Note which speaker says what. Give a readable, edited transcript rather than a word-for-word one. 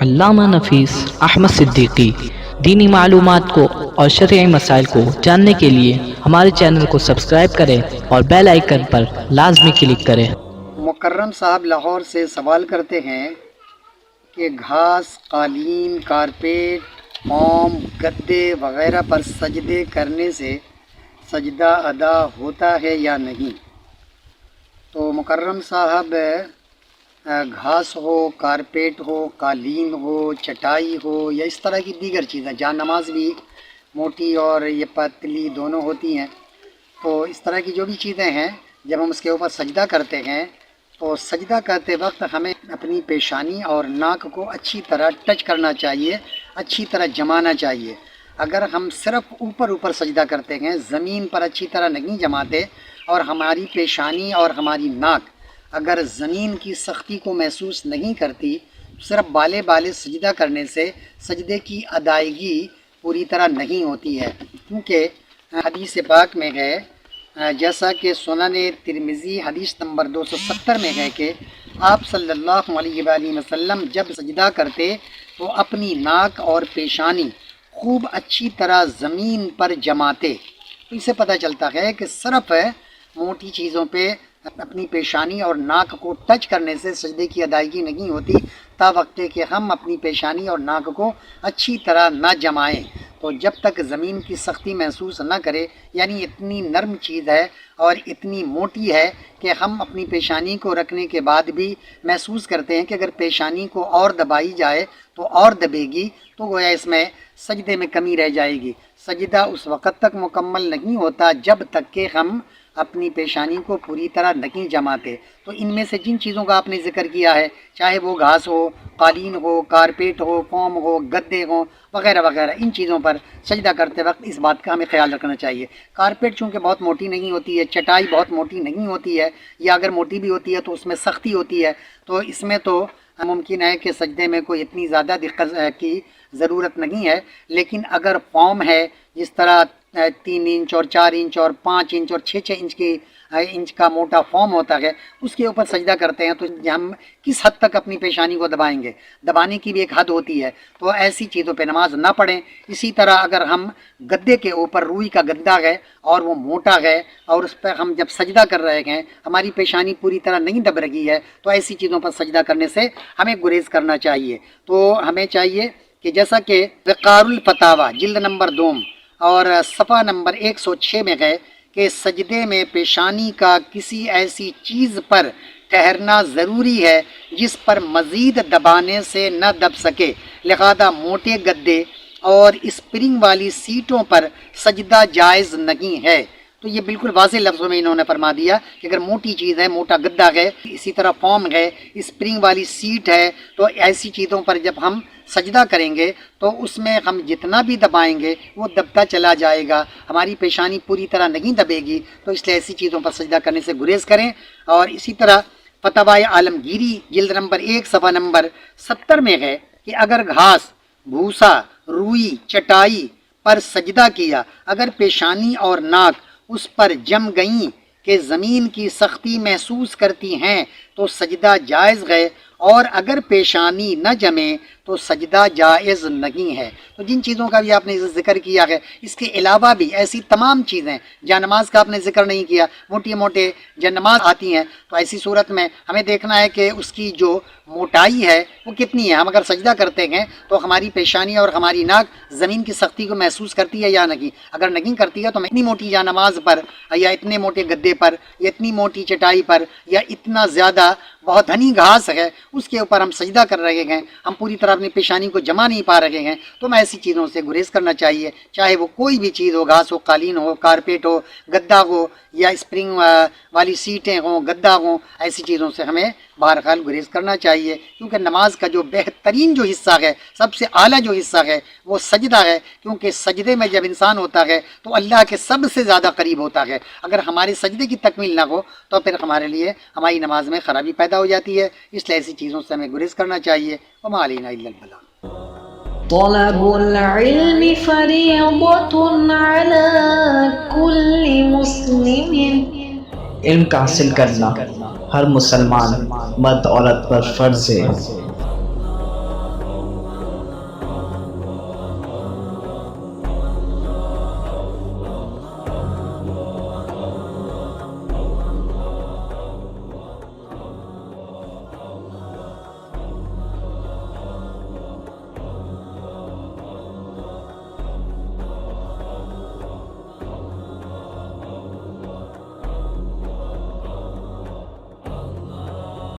Speaker 1: علامہ نفیس احمد صدیقی دینی معلومات کو اور شرعی مسائل کو جاننے کے لیے ہمارے چینل کو سبسکرائب کریں اور بیل آئیکن پر لازمی کلک کریں۔
Speaker 2: مکرم صاحب لاہور سے سوال کرتے ہیں کہ گھاس، قالین، کارپیٹ، فوم، گدے وغیرہ پر سجدے کرنے سے سجدہ ادا ہوتا ہے یا نہیں؟ تو مکرم صاحب، گھاس ہو، کارپیٹ ہو، قالین ہو، چٹائی ہو یا اس طرح کی دیگر چیزیں، جہاں نماز بھی موٹی اور یہ پتلی دونوں ہوتی ہیں، تو اس طرح کی جو بھی چیزیں ہیں، جب ہم اس کے اوپر سجدہ کرتے ہیں تو سجدہ کرتے وقت ہمیں اپنی پیشانی اور ناک کو اچھی طرح ٹچ کرنا چاہیے، اچھی طرح جمانا چاہیے۔ اگر ہم صرف اوپر سجدہ کرتے ہیں، زمین پر اچھی طرح نہیں جماتے، اور ہماری پیشانی اور ہماری ناک اگر زمین کی سختی کو محسوس نہیں کرتی، صرف بالے سجدہ کرنے سے سجدے کی ادائیگی پوری طرح نہیں ہوتی ہے، کیونکہ حدیث پاک میں ہے، جیسا کہ سنن ترمذی حدیث نمبر 270 میں ہے کہ آپ صلی اللہ علیہ وآلہ وسلم جب سجدہ کرتے تو اپنی ناک اور پیشانی خوب اچھی طرح زمین پر جماتے۔ تو اس سے پتہ چلتا ہے کہ صرف موٹی چیزوں پہ اپنی پیشانی اور ناک کو ٹچ کرنے سے سجدے کی ادائیگی نہیں ہوتی، تا وقت کہ ہم اپنی پیشانی اور ناک کو اچھی طرح نہ جمائیں۔ تو جب تک زمین کی سختی محسوس نہ کرے، یعنی اتنی نرم چیز ہے اور اتنی موٹی ہے کہ ہم اپنی پیشانی کو رکھنے کے بعد بھی محسوس کرتے ہیں کہ اگر پیشانی کو اور دبائی جائے تو اور دبے گی، تو گویا اس میں سجدے میں کمی رہ جائے گی۔ سجدہ اس وقت تک مکمل نہیں ہوتا جب تک کہ ہم اپنی پیشانی کو پوری طرح نہیں جماتے۔ تو ان میں سے جن چیزوں کا آپ نے ذکر کیا ہے، چاہے وہ گھاس ہو، قالین ہو، کارپیٹ ہو، فوم ہو، گدے ہوں وغیرہ وغیرہ، ان چیزوں پر سجدہ کرتے وقت اس بات کا ہمیں خیال رکھنا چاہیے۔ کارپیٹ چونکہ بہت موٹی نہیں ہوتی ہے، چٹائی بہت موٹی نہیں ہوتی ہے، یا اگر موٹی بھی ہوتی ہے تو اس میں سختی ہوتی ہے، تو اس میں تو ممکن ہے کہ سجدے میں کوئی اتنی زیادہ دقت کی ضرورت نہیں ہے۔ لیکن اگر فوم ہے، جس طرح 3 انچ اور 4 انچ اور 5 انچ اور 6 انچ کا موٹا فوم ہوتا ہے، اس کے اوپر سجدہ کرتے ہیں تو ہم کس حد تک اپنی پیشانی کو دبائیں گے، دبانے کی بھی ایک حد ہوتی ہے، تو ایسی چیزوں پہ نماز نہ پڑھیں۔ اسی طرح اگر ہم گدے کے اوپر، روئی کا گدا ہے اور وہ موٹا ہے اور اس پہ ہم جب سجدہ کر رہے ہیں ہماری پیشانی پوری طرح نہیں دب رہی ہے، تو ایسی چیزوں پر سجدہ کرنے سے ہمیں گریز کرنا چاہیے۔ تو ہمیں چاہیے کہ جیسا کہ وقار الفتاوی جلد نمبر 2 اور صفحہ نمبر 106 میں ہے کہ سجدے میں پیشانی کا کسی ایسی چیز پر ٹھہرنا ضروری ہے جس پر مزید دبانے سے نہ دب سکے، لہذا موٹے گدے اور اسپرنگ والی سیٹوں پر سجدہ جائز نہیں ہے۔ تو یہ بالکل واضح لفظوں میں انہوں نے فرما دیا کہ اگر موٹی چیز ہے، موٹا گدا ہے، اسی طرح فوم ہے، اسپرنگ والی سیٹ ہے، تو ایسی چیزوں پر جب ہم سجدہ کریں گے تو اس میں ہم جتنا بھی دبائیں گے وہ دبتا چلا جائے گا، ہماری پیشانی پوری طرح نہیں دبے گی، تو اس لیے ایسی چیزوں پر سجدہ کرنے سے گریز کریں۔ اور اسی طرح فتاوی عالمگیری جلد نمبر 1 صفحہ نمبر 70 میں ہے کہ اگر گھاس، بھوسا، روئی، چٹائی پر سجدہ کیا، اگر پیشانی اور ناک اس پر جم گئیں کہ زمین کی سختی محسوس کرتی ہیں تو سجدہ جائز ہے، اور اگر پیشانی نہ جمے تو سجدہ جائز نہیں ہے۔ تو جن چیزوں کا بھی آپ نے ذکر کیا ہے، اس کے علاوہ بھی ایسی تمام چیزیں، جہاں نماز کا آپ نے ذکر نہیں کیا، موٹی موٹے جب نماز آتی ہیں، تو ایسی صورت میں ہمیں دیکھنا ہے کہ اس کی جو موٹائی ہے وہ کتنی ہے۔ ہم اگر سجدہ کرتے ہیں تو ہماری پیشانی اور ہماری ناک زمین کی سختی کو محسوس کرتی ہے یا نہیں، اگر نہیں کرتی ہے تو ہم اتنی موٹی جا نماز پر یا اتنے موٹے گدے پر یا اتنی موٹی چٹائی پر یا اتنا زیادہ بہت گھنی گھاس ہے اس کے اوپر ہم سجدہ کر رہے ہیں، ہم پوری طرح اپنی پیشانی کو جما نہیں پا رہے ہیں، تو ہمیں ایسی چیزوں سے گریز کرنا چاہیے، چاہے وہ کوئی بھی چیز ہو، گھاس ہو، قالین ہو، کارپیٹ ہو، گدا ہو یا اسپرنگ والی سیٹیں ہوں، گدا ہوں، ایسی چیزوں سے ہمیں بہرحال گریز کرنا چاہیے، کیونکہ نماز کا جو بہترین جو حصہ ہے، سب سے اعلیٰ جو حصہ ہے وہ سجدہ ہے، کیونکہ سجدے میں جب انسان ہوتا ہے تو اللہ کے سب سے زیادہ قریب ہوتا ہے۔ اگر ہمارے سجدے کی تکمیل نہ ہو تو پھر ہمارے لیے ہماری نماز میں خرابی پیدا ہو جاتی ہے، اس لیے ایسی چیزوں سے ہمیں گریز کرنا چاہیے۔ وما علینا الا البلاغ۔
Speaker 3: طلب العلم فریضۃ علی کل مسلم،
Speaker 1: علم کا حاصل کرنا ہر مسلمان مرد عورت پر فرض ہے۔